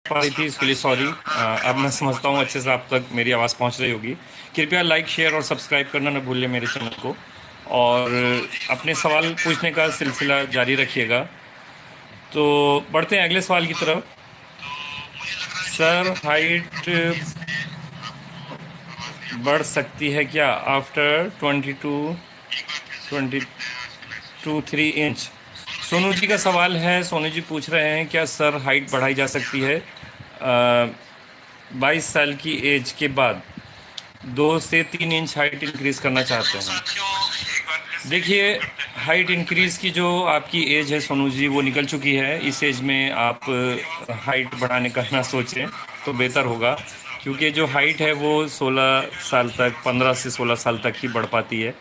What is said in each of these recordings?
पा रही थी, इसके लिए सॉरी। अब मैं समझता हूँ अच्छे से आप तक मेरी आवाज़ पहुँच रही होगी। कृपया लाइक शेयर और सब्सक्राइब करना न भूलिए मेरे चैनल को। और अपने सवाल पूछने का सिलसिला जारी रखिएगा। तो बढ़ते हैं अगले सवाल की तरफ। सर, हाइट बढ़ सकती है क्या आफ्टर 22-23 इंच? सोनू जी का सवाल है। सोनू जी पूछ रहे हैं क्या सर हाइट बढ़ाई जा सकती है 22 साल की एज के बाद? 2 से 3 इंच हाइट इंक्रीज करना चाहते हैं। देखिए, हाइट इंक्रीज की जो आपकी एज है सोनू जी, वो निकल चुकी है। इस एज में आप हाइट बढ़ाने का ना सोचें तो बेहतर होगा, क्योंकि जो हाइट है वो 16 साल तक, 15 से 16 साल तक ही बढ़ पाती है।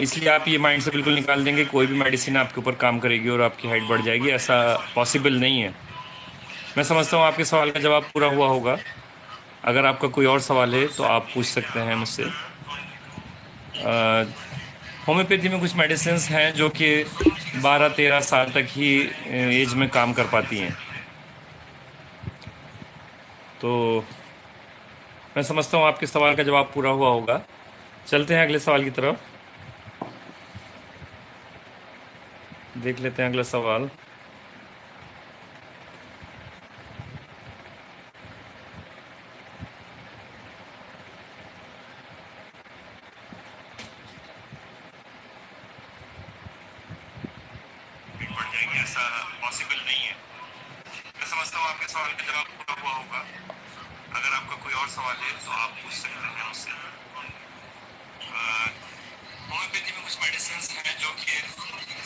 इसलिए आप ये माइंड से बिल्कुल निकाल देंगे कोई भी मेडिसिन आपके ऊपर काम करेगी और आपकी हाइट बढ़ जाएगी, ऐसा पॉसिबल नहीं है। मैं समझता हूँ आपके सवाल का जवाब पूरा हुआ होगा। अगर आपका कोई और सवाल है तो आप पूछ सकते हैं मुझसे। होम्योपैथी में कुछ मेडिसिन हैं जो कि 12-13 साल तक ही एज में काम कर पाती हैं। तो मैं समझता हूँ आपके सवाल का जवाब पूरा हुआ होगा। चलते हैं अगले सवाल की तरफ। देख लेते हैं अगला सवाल। ऐसा पॉसिबल नहीं है। मैं समझता हूँ आपके सवाल का जवाब पूरा हुआ होगा। अगर आपका कोई और सवाल है तो आप पूछ सकते हैं मुझसे। होम्योपैथी में कुछ मेडिसिन हैं जो कि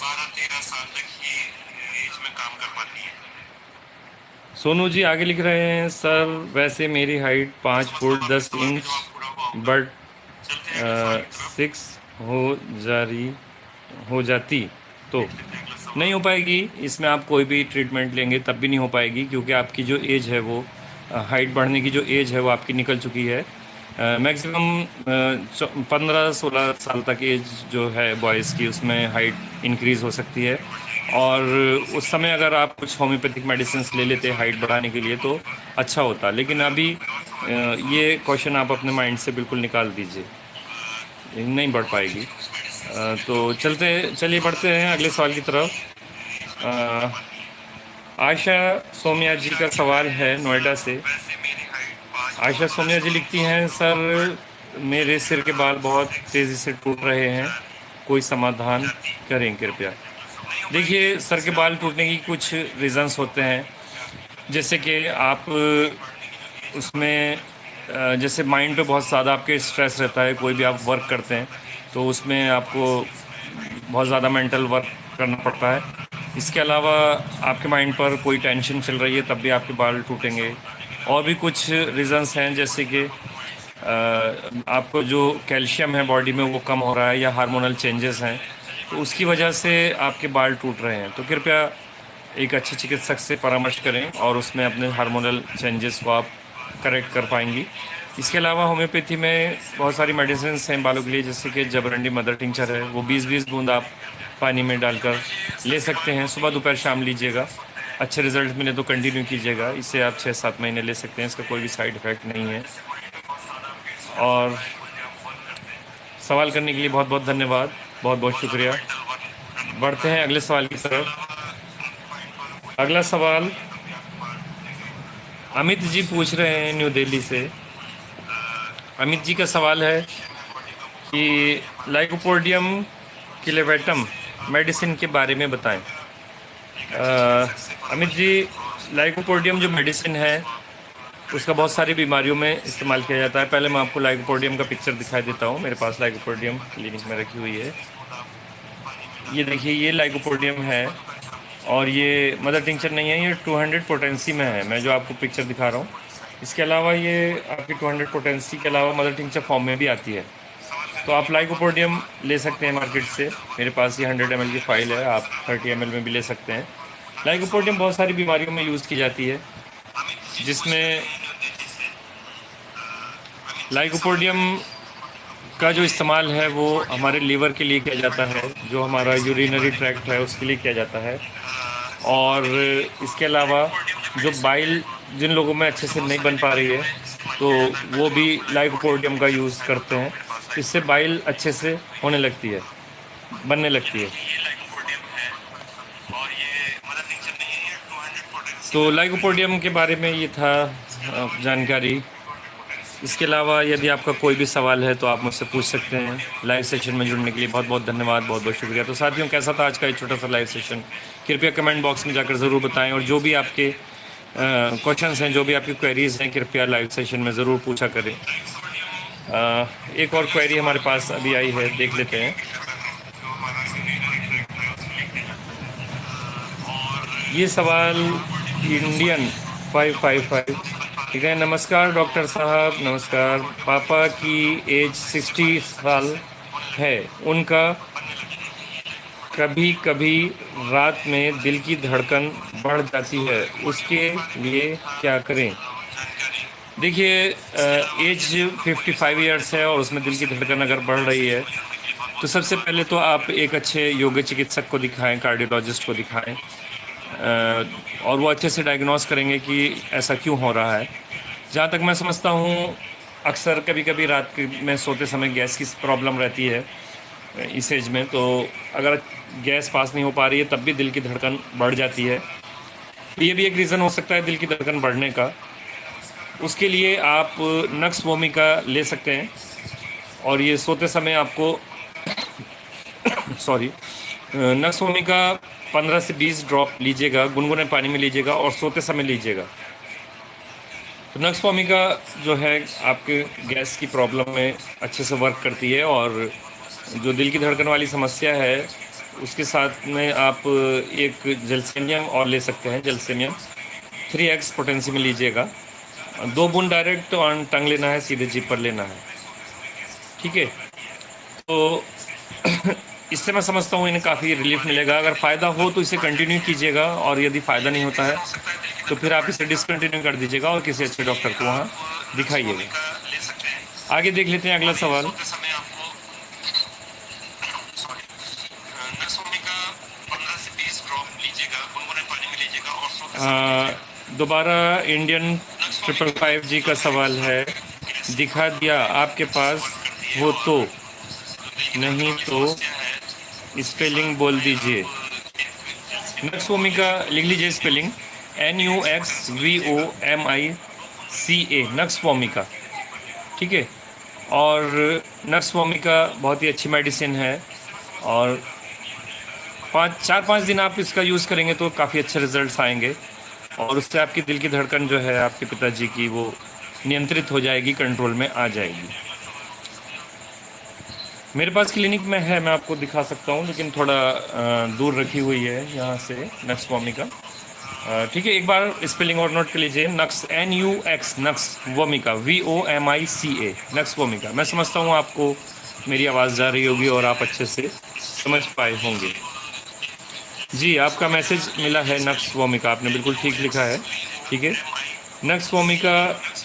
12-13 साल तक ही एज में काम कर पाती हैं। सोनू जी आगे लिख रहे हैं, सर वैसे मेरी हाइट 5 फुट 10 इंच बट 6 हो जा रही हो जाती तो नहीं हो पाएगी। इसमें आप कोई भी ट्रीटमेंट लेंगे तब भी नहीं हो पाएगी, क्योंकि आपकी जो एज है वो हाइट बढ़ने की जो एज है वो आपकी निकल चुकी है। मैक्सिमम 15-16 साल तक एज जो है बॉयज़ की, उसमें हाइट इंक्रीज़ हो सकती है। और उस समय अगर आप कुछ होम्योपैथिक मेडिसिन ले लेते हाइट बढ़ाने के लिए तो अच्छा होता। लेकिन अभी ये क्वेश्चन आप अपने माइंड से बिल्कुल निकाल दीजिए, नहीं बढ़ पाएगी। तो चलिए बढ़ते हैं अगले सवाल की तरफ। अ, आयशा सोमिया जी का सवाल है नोएडा से। आयशा सोमिया जी लिखती हैं, सर मेरे सिर के बाल बहुत तेज़ी से टूट रहे हैं, कोई समाधान करें कृपया। देखिए, सर के बाल टूटने की कुछ रीज़न्स होते हैं, जैसे कि आप उसमें जैसे माइंड पे बहुत ज़्यादा आपके स्ट्रेस रहता है, कोई भी आप वर्क करते हैं तो उसमें आपको बहुत ज़्यादा मेंटल वर्क करना पड़ता है। इसके अलावा आपके माइंड पर कोई टेंशन चल रही है तब भी आपके बाल टूटेंगे। और भी कुछ रीज़न्स हैं, जैसे कि आपको जो कैल्शियम है बॉडी में वो कम हो रहा है, या हार्मोनल चेंजेस हैं, तो उसकी वजह से आपके बाल टूट रहे हैं। तो कृपया एक अच्छे चिकित्सक से परामर्श करें और उसमें अपने हार्मोनल चेंजेस को आप करेक्ट कर पाएंगी। इसके अलावा होम्योपैथी में बहुत सारी मेडिसिन हैं बालों के लिए, जैसे कि जबरंडी मदर टिंचर है, वो 20-20 बूंद आप पानी में डालकर ले सकते हैं। सुबह दोपहर शाम लीजिएगा, अच्छे रिजल्ट मिले तो कंटिन्यू कीजिएगा। इसे आप 6-7 महीने ले सकते हैं, इसका कोई भी साइड इफ़ेक्ट नहीं है। और सवाल करने के लिए बहुत बहुत धन्यवाद, बहुत बहुत शुक्रिया। बढ़ते हैं अगले सवाल की तरफ। अगला सवाल अमित जी पूछ रहे हैं न्यू दिल्ली से। अमित जी का सवाल है कि लाइकोपोडियम किलेवेटम मेडिसिन के बारे में बताएं। अमित जी, लाइकोपोडियम जो मेडिसिन है उसका बहुत सारी बीमारियों में इस्तेमाल किया जाता है। पहले मैं आपको लाइकोपोडियम का पिक्चर दिखाई देता हूँ। मेरे पास लाइकोपोडियम क्लिनिक में रखी हुई है। ये देखिए, ये लाइकोपोडियम है और ये मदर टिंचर नहीं है, ये 200 पोटेंसी में है, मैं जो आपको पिक्चर दिखा रहा हूँ। इसके अलावा ये आपकी 200 पोटेंसी के अलावा मदर टिंचर फॉर्म में भी आती है। तो आप लाइकोपोडियम ले सकते हैं मार्केट से। मेरे पास ये 100 ml की फ़ाइल है, आप 30 ml में भी ले सकते हैं। लाइकोपोडियम बहुत सारी बीमारियों में यूज़ की जाती है, जिसमें लाइकोपोडियम का जो इस्तेमाल है वो हमारे लीवर के लिए किया जाता है, जो हमारा यूरिनरी ट्रैक्ट है उसके लिए किया जाता है। और इसके अलावा जो बाइल जिन लोगों में अच्छे से नहीं बन पा रही है, तो वो भी लाइकोपोडियम का यूज़ करते हैं। इससे बाइल अच्छे से होने लगती है, बनने लगती है। तो लाइकोपोडियम के बारे में ये था जानकारी। इसके अलावा यदि आपका कोई भी सवाल है तो आप मुझसे पूछ सकते हैं। लाइव सेशन में जुड़ने के लिए बहुत बहुत धन्यवाद, बहुत बहुत शुक्रिया। तो साथियों, कैसा था आज का एक छोटा सा लाइव सेशन? कृपया कमेंट बॉक्स में जाकर ज़रूर बताएं, और जो भी आपके क्वेश्चंस हैं, जो भी आपकी क्वेरीज हैं, कृपया लाइव सेशन में ज़रूर पूछा करें। एक और क्वेरी हमारे पास अभी आई है, देख लेते हैं। ये सवाल इंडियन 555, ठीक है। नमस्कार डॉक्टर साहब, नमस्कार। पापा की एज 60 साल है। उनका कभी कभी रात में दिल की धड़कन बढ़ जाती है, उसके लिए क्या करें? देखिए, एज 55 ईयर्स है और उसमें दिल की धड़कन अगर बढ़ रही है, तो सबसे पहले तो आप एक अच्छे योग्य चिकित्सक को दिखाएं, कार्डियोलॉजिस्ट को दिखाएं, और वो अच्छे से डायग्नोस करेंगे कि ऐसा क्यों हो रहा है। जहाँ तक मैं समझता हूँ, अक्सर कभी कभी में सोते समय गैस की प्रॉब्लम रहती है इस एज में। तो अगर गैस पास नहीं हो पा रही है तब भी दिल की धड़कन बढ़ जाती है, तो ये भी एक रीज़न हो सकता है दिल की धड़कन बढ़ने का। उसके लिए आप नक्स वोमिका ले सकते हैं, और ये सोते समय आपको सॉरी नक्स वोमिका 15 से 20 ड्रॉप लीजिएगा, गुनगुने पानी में लीजिएगा और सोते समय लीजिएगा। तो नक्स वोमिका जो है आपके गैस की प्रॉब्लम में अच्छे से वर्क करती है, और जो दिल की धड़कन वाली समस्या है उसके साथ में आप एक जलसेनियम और ले सकते हैं। जलसेनियम 3x पोटेंसी में लीजिएगा। 2 बूंद डायरेक्ट ऑन टंग लेना है, सीधे जीभ पर लेना है, ठीक है। तो इससे मैं समझता हूँ इन्हें काफ़ी रिलीफ मिलेगा। अगर फ़ायदा हो तो इसे कंटिन्यू कीजिएगा, और यदि फ़ायदा नहीं होता है तो फिर आप इसे डिसकंटिन्यू कर दीजिएगा और किसी अच्छे डॉक्टर को वहाँ दिखाइएगा। आगे देख लेते हैं अगला सवाल। दोबारा इंडियन 555 जी का सवाल है। दिखा दिया आपके पास हो तो, नहीं तो स्पेलिंग बोल दीजिए। नक्स वोमिका लिख लीजिए, स्पेलिंग NUXVOMICA, नक्स वोमिका, ठीक है। और नक्स वोमिका बहुत ही अच्छी मेडिसिन है, और 4-5 दिन आप इसका यूज़ करेंगे तो काफ़ी अच्छे रिजल्ट्स आएंगे, और उससे आपकी दिल की धड़कन जो है आपके पिताजी की, वो नियंत्रित हो जाएगी, कंट्रोल में आ जाएगी। मेरे पास क्लिनिक में है, मैं आपको दिखा सकता हूँ, लेकिन थोड़ा दूर रखी हुई है यहाँ से नक्स वोमिका, ठीक है। एक बार स्पेलिंग और नोट कर लीजिए, नक्स NUX, nux vomica VOMICA, nux vomica. मैं समझता हूँ आपको मेरी आवाज़ जा रही होगी और आप अच्छे से समझ पाए होंगे। जी, आपका मैसेज मिला है नक्स वोमिका, आपने बिल्कुल ठीक लिखा है, ठीक है। नक्स वोमिका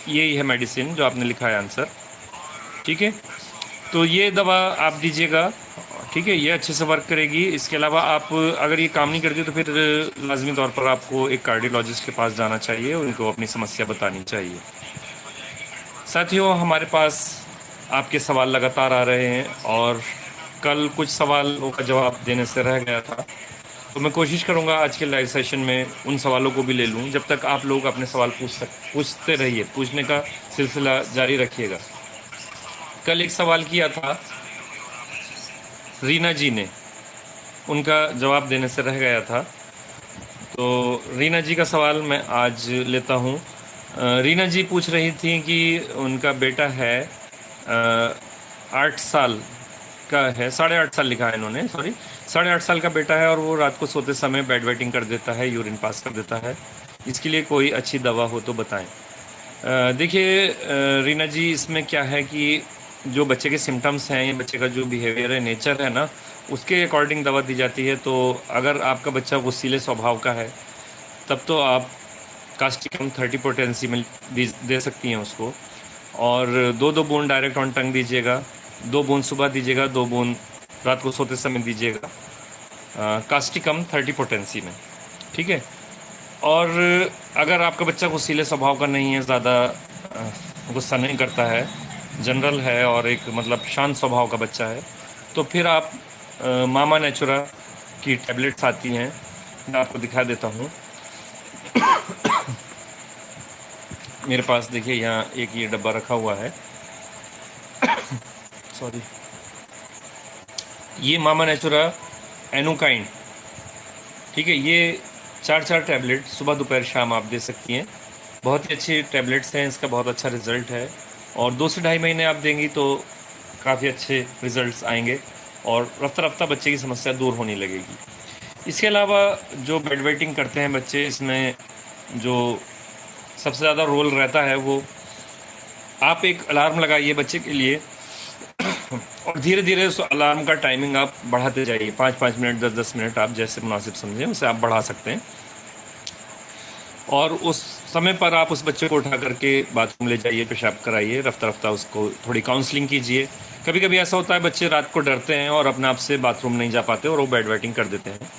यही है मेडिसिन जो आपने लिखा है आंसर, ठीक है। तो ये दवा आप दीजिएगा, ठीक है, ये अच्छे से वर्क करेगी। इसके अलावा आप अगर ये काम नहीं करती तो फिर लाजमी तौर पर आपको एक कार्डियोलॉजिस्ट के पास जाना चाहिए, उनको अपनी समस्या बतानी चाहिए। साथियों, हमारे पास आपके सवाल लगातार आ रहे हैं, और कल कुछ सवालों का जवाब देने से रह गया था, तो मैं कोशिश करूंगा आज के लाइव सेशन में उन सवालों को भी ले लूं। जब तक आप लोग अपने सवाल पूछते रहिए, पूछने का सिलसिला जारी रखिएगा। कल एक सवाल किया था रीना जी ने, उनका जवाब देने से रह गया था, तो रीना जी का सवाल मैं आज लेता हूं। रीना जी पूछ रही थी कि उनका बेटा है 8 साल का है, 8.5 साल लिखा है इन्होंने, सॉरी, 8.5 साल का बेटा है, और वो रात को सोते समय बेड वेटिंग कर देता है, यूरिन पास कर देता है। इसके लिए कोई अच्छी दवा हो तो बताएं। देखिए रीना जी, इसमें क्या है कि जो बच्चे के सिम्टम्स हैं, या बच्चे का जो बिहेवियर है, नेचर है ना, उसके अकॉर्डिंग दवा दी जाती है। तो अगर आपका बच्चा गुस्सीले स्वभाव का है तब तो आप कास्टिकम 30 पोटेंसी में दे सकती हैं उसको, और 2-2 बूंद डायरेक्ट ऑन टंग दीजिएगा। 2 बूंद सुबह दीजिएगा, 2 बूंद रात को सोते समय दीजिएगा, कास्टिकम 30 पोटेंसी में, ठीक है। और अगर आपका बच्चा गुस्सैले स्वभाव का नहीं है, ज़्यादा गुस्सा नहीं करता है, जनरल है और एक मतलब शांत स्वभाव का बच्चा है, तो फिर आप मामा नेचुरा की टैबलेट्स आती हैं, मैं आपको दिखा देता हूँ। मेरे पास देखिए यहाँ एक ये डब्बा रखा हुआ है, सॉरी, ये मामा नेचुरा एनुकाइंड, ठीक है। ये चार चार टैबलेट सुबह दोपहर शाम आप दे सकती हैं। बहुत ही अच्छी टैबलेट्स हैं, इसका बहुत अच्छा रिज़ल्ट है, और 2 से ढाई महीने आप देंगी तो काफ़ी अच्छे रिज़ल्ट्स आएंगे और रफ्ता रफ्ता बच्चे की समस्या दूर होने लगेगी। इसके अलावा जो बेड वेटिंग करते हैं बच्चे, इसमें जो सबसे ज़्यादा रोल रहता है वो, आप एक अलार्म लगाइए बच्चे के लिए और धीरे धीरे उस अलार्म का टाइमिंग आप बढ़ाते जाइए, 5-5 मिनट, 10-10 मिनट, आप जैसे मुनासिब समझें उसे आप बढ़ा सकते हैं। और उस समय पर आप उस बच्चे को उठा करके बाथरूम ले जाइए, पेशाब कराइए, रफ्ता रफ्ता उसको थोड़ी काउंसलिंग कीजिए। कभी कभी ऐसा होता है बच्चे रात को डरते हैं और अपने आप से बाथरूम नहीं जा पाते और वो बेड वेटिंग कर देते हैं।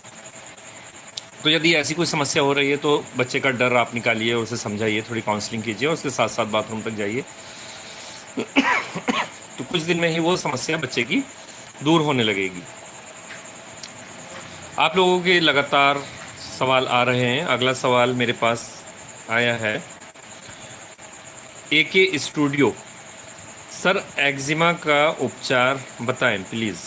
तो यदि ऐसी कोई समस्या हो रही है तो बच्चे का डर आप निकालिए और उसे समझाइए, थोड़ी काउंसलिंग कीजिए और उसके साथ साथ बाथरूम तक जाइए। तो कुछ दिन में ही वो समस्या बच्चे की दूर होने लगेगी। आप लोगों के लगातार सवाल आ रहे हैं। अगला सवाल मेरे पास आया है, एके स्टूडियो, सर एक्जिमा का उपचार बताएं प्लीज़।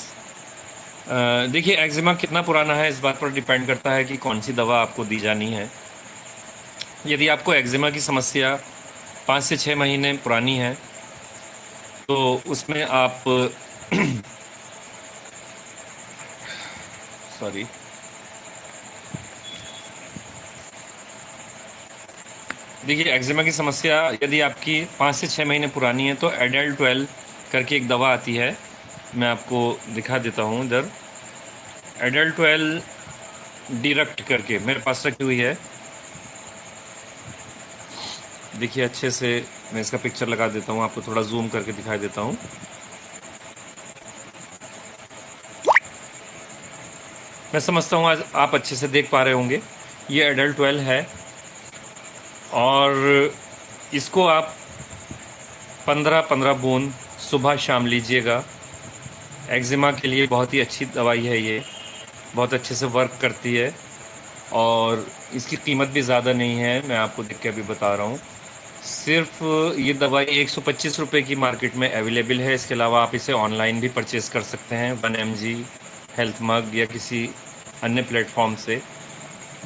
देखिए, एक्जिमा कितना पुराना है इस बात पर डिपेंड करता है कि कौन सी दवा आपको दी जानी है। यदि आपको एक्जिमा की समस्या 5 से 6 महीने पुरानी है तो उसमें आप सॉरी, देखिए, एक्जिमा की समस्या यदि आपकी 5 से 6 महीने पुरानी है तो एडल 12 करके एक दवा आती है, मैं आपको दिखा देता हूँ इधर। एडल 12 डिरक्ट करके मेरे पास रखी हुई है, देखिए अच्छे से मैं इसका पिक्चर लगा देता हूँ, आपको थोड़ा जूम करके दिखाई देता हूँ। मैं समझता हूँ आज आप अच्छे से देख पा रहे होंगे। ये एडल 12 है और इसको आप 15-15 बूंद सुबह शाम लीजिएगा। एक्जिमा के लिए बहुत ही अच्छी दवाई है, ये बहुत अच्छे से वर्क करती है और इसकी कीमत भी ज़्यादा नहीं है, मैं आपको देख के अभी बता रहा हूँ। सिर्फ ये दवाई 125 रुपये की मार्केट में अवेलेबल है। इसके अलावा आप इसे ऑनलाइन भी परचेज़ कर सकते हैं 1 mg हेल्थ मग या किसी अन्य प्लेटफॉर्म से,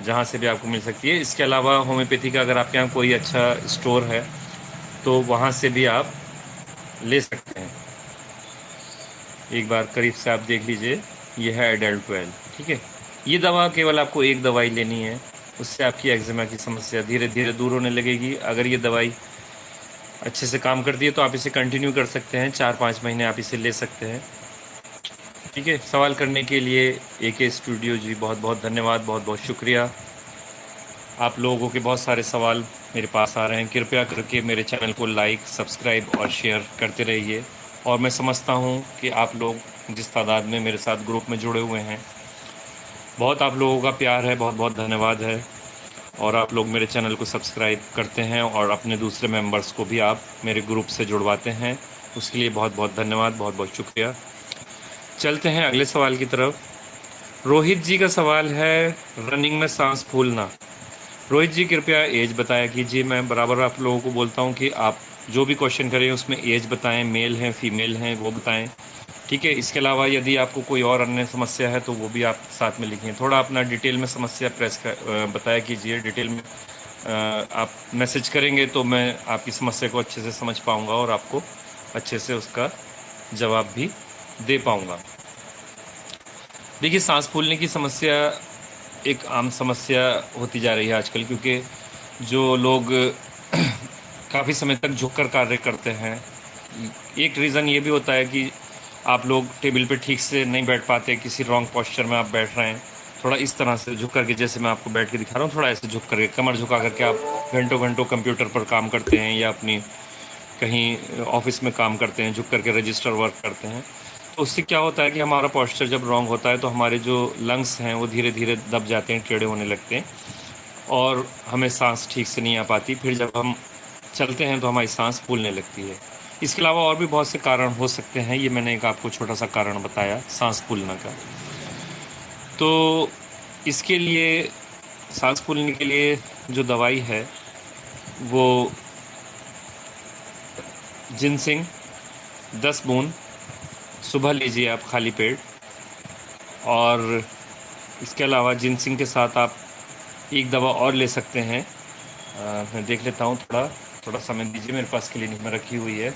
जहाँ से भी आपको मिल सकती है। इसके अलावा होम्योपैथी का अगर आपके यहाँ कोई अच्छा स्टोर है तो वहाँ से भी आप ले सकते हैं। एक बार करीब से आप देख लीजिए, ये है एडल 12, ठीक है। ये दवा केवल आपको एक दवाई लेनी है, उससे आपकी एक्जिमा की समस्या धीरे धीरे दूर होने लगेगी। अगर ये दवाई अच्छे से काम करती है तो आप इसे कंटिन्यू कर सकते हैं, 4-5 महीने आप इसे ले सकते हैं, ठीक है। सवाल करने के लिए एके स्टूडियो जी बहुत बहुत धन्यवाद, बहुत बहुत शुक्रिया। आप लोगों के बहुत सारे सवाल मेरे पास आ रहे हैं, कृपया करके मेरे चैनल को लाइक, सब्सक्राइब और शेयर करते रहिए। और मैं समझता हूँ कि आप लोग जिस तादाद में मेरे साथ ग्रुप में जुड़े हुए हैं, बहुत आप लोगों का प्यार है, बहुत बहुत धन्यवाद है। और आप लोग मेरे चैनल को सब्सक्राइब करते हैं और अपने दूसरे मेंबर्स को भी आप मेरे ग्रुप से जुड़वाते हैं, उसके लिए बहुत बहुत धन्यवाद, बहुत बहुत शुक्रिया। चलते हैं अगले सवाल की तरफ। रोहित जी का सवाल है, रनिंग में सांस फूलना। रोहित जी कृपया एज बताया कीजिए। मैं बराबर आप लोगों को बोलता हूँ कि आप जो भी क्वेश्चन करें उसमें एज बताएं, मेल हैं फीमेल हैं वो बताएं, ठीक है। इसके अलावा यदि आपको कोई और अन्य समस्या है तो वो भी आप साथ में लिखें। थोड़ा अपना डिटेल में समस्या बताया कीजिए, डिटेल में आप मैसेज करेंगे तो मैं आपकी समस्या को अच्छे से समझ पाऊँगा और आपको अच्छे से उसका जवाब भी दे पाऊँगा। देखिए, सांस फूलने की समस्या एक आम समस्या होती जा रही है आजकल, क्योंकि जो लोग काफ़ी समय तक झुककर कार्य करते हैं, एक रीज़न ये भी होता है कि आप लोग टेबल पे ठीक से नहीं बैठ पाते, किसी रॉन्ग पोस्चर में आप बैठ रहे हैं, थोड़ा इस तरह से झुक करके, जैसे मैं आपको बैठ के दिखा रहा हूँ, थोड़ा ऐसे झुक करके, कमर झुका करके आप घंटों घंटों कंप्यूटर पर काम करते हैं या अपनी कहीं ऑफिस में काम करते हैं, झुक करके रजिस्टर वर्क करते हैं। तो उससे क्या होता है कि हमारा पोस्चर जब रॉन्ग होता है तो हमारे जो लंग्स हैं वो धीरे धीरे दब जाते हैं, टेढ़े होने लगते हैं और हमें सांस ठीक से नहीं आ पाती। फिर जब हम चलते हैं तो हमारी सांस फूलने लगती है। इसके अलावा और भी बहुत से कारण हो सकते हैं, ये मैंने एक आपको छोटा सा कारण बताया सांस फूलने का। तो इसके लिए, सांस फूलने के लिए जो दवाई है वो जिनसिंग 10 बूंद सुबह लीजिए आप खाली पेट। और इसके अलावा जिनसिंग के साथ आप एक दवा और ले सकते हैं। मैं देख लेता हूँ, थोड़ा थोड़ा समय दीजिए, मेरे पास क्लिनिक में रखी हुई है।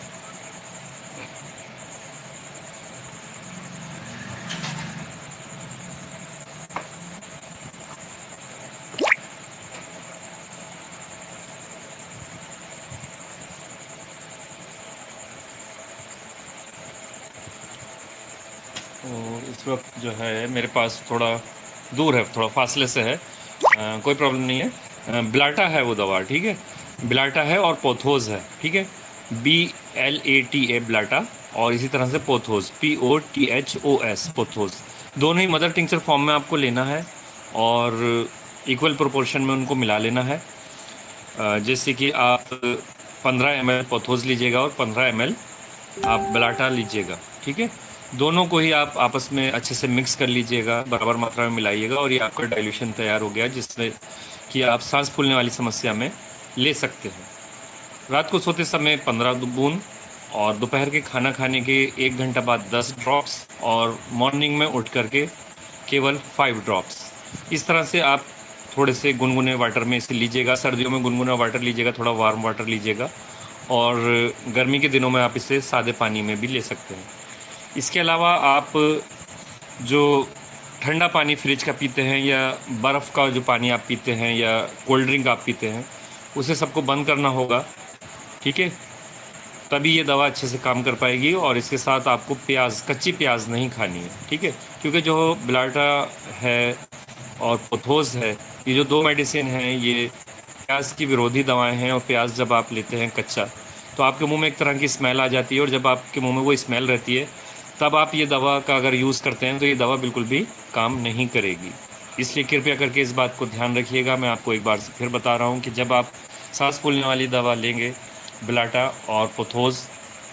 तो इस वक्त जो है मेरे पास थोड़ा दूर है, थोड़ा फासले से है, कोई प्रॉब्लम नहीं है। ब्लाटा है वो दवा, ठीक है, ब्लाटा है और पोथोज है, ठीक है, BLATA ब्लाटा, और इसी तरह से पोथोज POTHOS पोथोज। दोनों ही मदर टिंचर फॉर्म में आपको लेना है और इक्वल प्रोपोर्शन में उनको मिला लेना है। जैसे कि आप 15 ml पोथोज लीजिएगा और 15 ml आप ब्लाटा लीजिएगा, ठीक है। दोनों को ही आप आपस में अच्छे से मिक्स कर लीजिएगा, बराबर मात्रा में मिलाइएगा, और ये आपका डाइल्यूशन तैयार हो गया, जिससे कि आप सांस फूलने वाली समस्या में ले सकते हैं। रात को सोते समय 15 बूंद, और दोपहर के खाना खाने के 1 घंटा बाद 10 ड्रॉप्स, और मॉर्निंग में उठ करके केवल 5 ड्रॉप्स। इस तरह से आप थोड़े से गुनगुने वाटर में इसे लीजिएगा। सर्दियों में गुनगुना वाटर लीजिएगा, थोड़ा वार्म वाटर लीजिएगा, और गर्मी के दिनों में आप इसे सादे पानी में भी ले सकते हैं। इसके अलावा आप जो ठंडा पानी फ्रिज का पीते हैं, या बर्फ़ का जो पानी आप पीते हैं, या कोल्ड ड्रिंक आप पीते हैं, उसे सबको बंद करना होगा, ठीक है। तभी ये दवा अच्छे से काम कर पाएगी। और इसके साथ आपको प्याज, कच्ची प्याज नहीं खानी है, ठीक है, क्योंकि जो ब्लाटा है और पोथोस है, ये जो 2 मेडिसिन हैं, ये प्याज की विरोधी दवाएं हैं। और प्याज जब आप लेते हैं कच्चा, तो आपके मुंह में एक तरह की स्मेल आ जाती है, और जब आपके मुंह में वो स्मेल रहती है, तब आप ये दवा का अगर यूज़ करते हैं तो ये दवा बिल्कुल भी काम नहीं करेगी। इसलिए कृपया करके इस बात को ध्यान रखिएगा। मैं आपको एक बार फिर बता रहा हूँ कि जब आप सांस फूलने वाली दवा लेंगे, ब्लाटा और पोथोस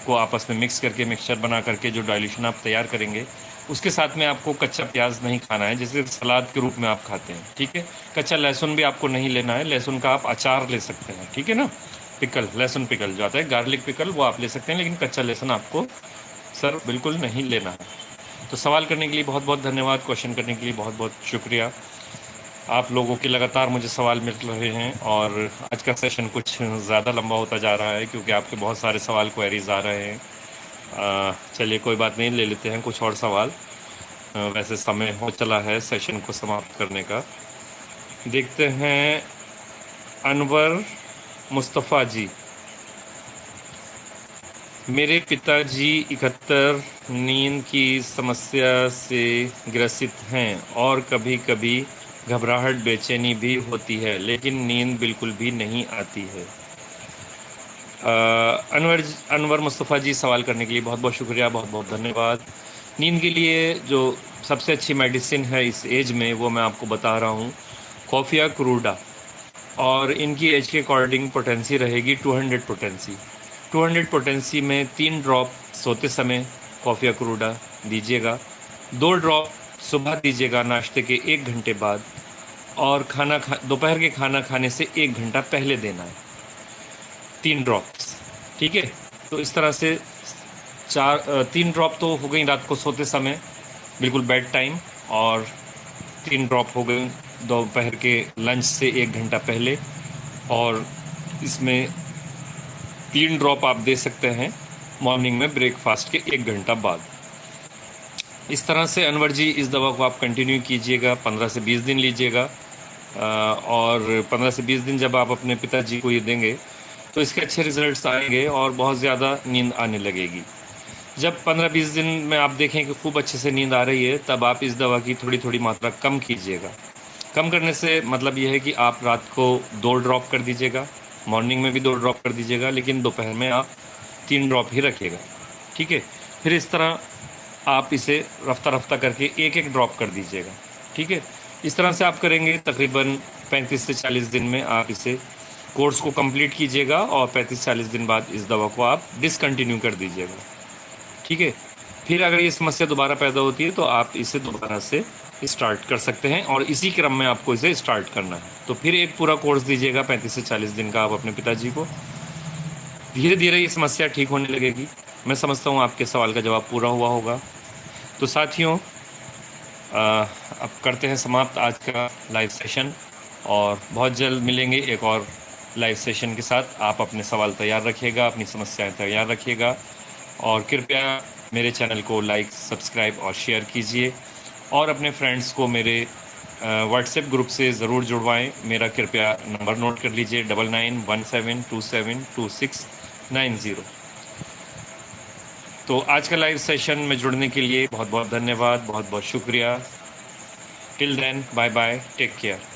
को आपस में मिक्स करके, मिक्सचर बना करके जो डाइल्यूशन आप तैयार करेंगे, उसके साथ में आपको कच्चा प्याज नहीं खाना है, जैसे सलाद के रूप में आप खाते हैं, ठीक है। कच्चा लहसुन भी आपको नहीं लेना है, लहसुन का आप अचार ले सकते हैं, ठीक है ना। पिकल, लहसुन पिकल जो आता है, गार्लिक पिकल, वो आप ले सकते हैं, लेकिन कच्चा लहसुन आपको सर बिल्कुल नहीं लेना है। तो सवाल करने के लिए बहुत बहुत धन्यवाद, क्वेश्चन करने के लिए बहुत बहुत शुक्रिया। आप लोगों के लगातार मुझे सवाल मिल रहे हैं, और आज का सेशन कुछ ज़्यादा लंबा होता जा रहा है, क्योंकि आपके बहुत सारे सवाल क्वेरीज आ रहे हैं। चलिए कोई बात नहीं, ले लेते हैं कुछ और सवाल। वैसे समय हो चला है सेशन को समाप्त करने का। देखते हैं, अनवर मुस्तफ़ा जी, मेरे पिताजी 71 नींद की समस्या से ग्रसित हैं, और कभी कभी घबराहट, बेचैनी भी होती है, लेकिन नींद बिल्कुल भी नहीं आती है। अनवर मुस्तफ़ा जी, सवाल करने के लिए बहुत बहुत शुक्रिया, बहुत बहुत धन्यवाद। नींद के लिए जो सबसे अच्छी मेडिसिन है इस एज में, वो मैं आपको बता रहा हूँ, कॉफिया क्रूडा। और इनकी एज के अकॉर्डिंग पोटेंसी रहेगी 200 पोटेंसी। 200 पोटेंसी में 3 ड्रॉप सोते समय कॉफिया क्रूडा दीजिएगा, 2 ड्रॉप सुबह दीजिएगा नाश्ते के 1 घंटे बाद, और दोपहर के खाना खाने से 1 घंटा पहले देना है, 3 ड्रॉप्स, ठीक है। तो इस तरह से 3 ड्रॉप तो हो गई रात को सोते समय, बिल्कुल बेड टाइम, और 3 ड्रॉप हो गई दोपहर के लंच से 1 घंटा पहले, और इसमें 3 ड्रॉप आप दे सकते हैं मॉर्निंग में ब्रेकफास्ट के 1 घंटा बाद। इस तरह से अनवर जी इस दवा को आप कंटिन्यू कीजिएगा, 15 से 20 दिन लीजिएगा, और 15 से 20 दिन जब आप अपने पिताजी को ये देंगे तो इसके अच्छे रिजल्ट्स आएंगे, और बहुत ज़्यादा नींद आने लगेगी। जब 15-20 दिन में आप देखें कि खूब अच्छे से नींद आ रही है, तब आप इस दवा की थोड़ी थोड़ी मात्रा कम कीजिएगा। कम करने से मतलब ये है कि आप रात को 2 ड्रॉप कर दीजिएगा, मॉर्निंग में भी 2 ड्रॉप कर दीजिएगा, लेकिन दोपहर में आप 3 ड्रॉप ही रखिएगा, ठीक है। फिर इस तरह आप इसे रफ्ता रफ्ता करके 1-1 ड्रॉप कर दीजिएगा, ठीक है। इस तरह से आप करेंगे तकरीबन 35 से 40 दिन में आप इसे कोर्स को कंप्लीट कीजिएगा और 35-40 दिन बाद इस दवा को आप डिसकंटिन्यू कर दीजिएगा। ठीक है। फिर अगर ये समस्या दोबारा पैदा होती है तो आप इसे दोबारा से स्टार्ट कर सकते हैं और इसी क्रम में आपको इसे स्टार्ट करना है। तो फिर एक पूरा कोर्स दीजिएगा 35 से 40 दिन का आप अपने पिताजी को। धीरे धीरे ये समस्या ठीक होने लगेगी। मैं समझता हूँ आपके सवाल का जवाब पूरा हुआ होगा। तो साथियों, अब करते हैं समाप्त आज का लाइव सेशन और बहुत जल्द मिलेंगे एक और लाइव सेशन के साथ। आप अपने सवाल तैयार रखिएगा, अपनी समस्याएं तैयार रखिएगा और कृपया मेरे चैनल को लाइक, सब्सक्राइब और शेयर कीजिए और अपने फ्रेंड्स को मेरे व्हाट्सएप ग्रुप से ज़रूर जुड़वाएं। मेरा कृपया नंबर नोट कर लीजिए 9917272690। तो आज का लाइव सेशन में जुड़ने के लिए बहुत बहुत धन्यवाद, बहुत बहुत शुक्रिया। Till then, bye bye, take care.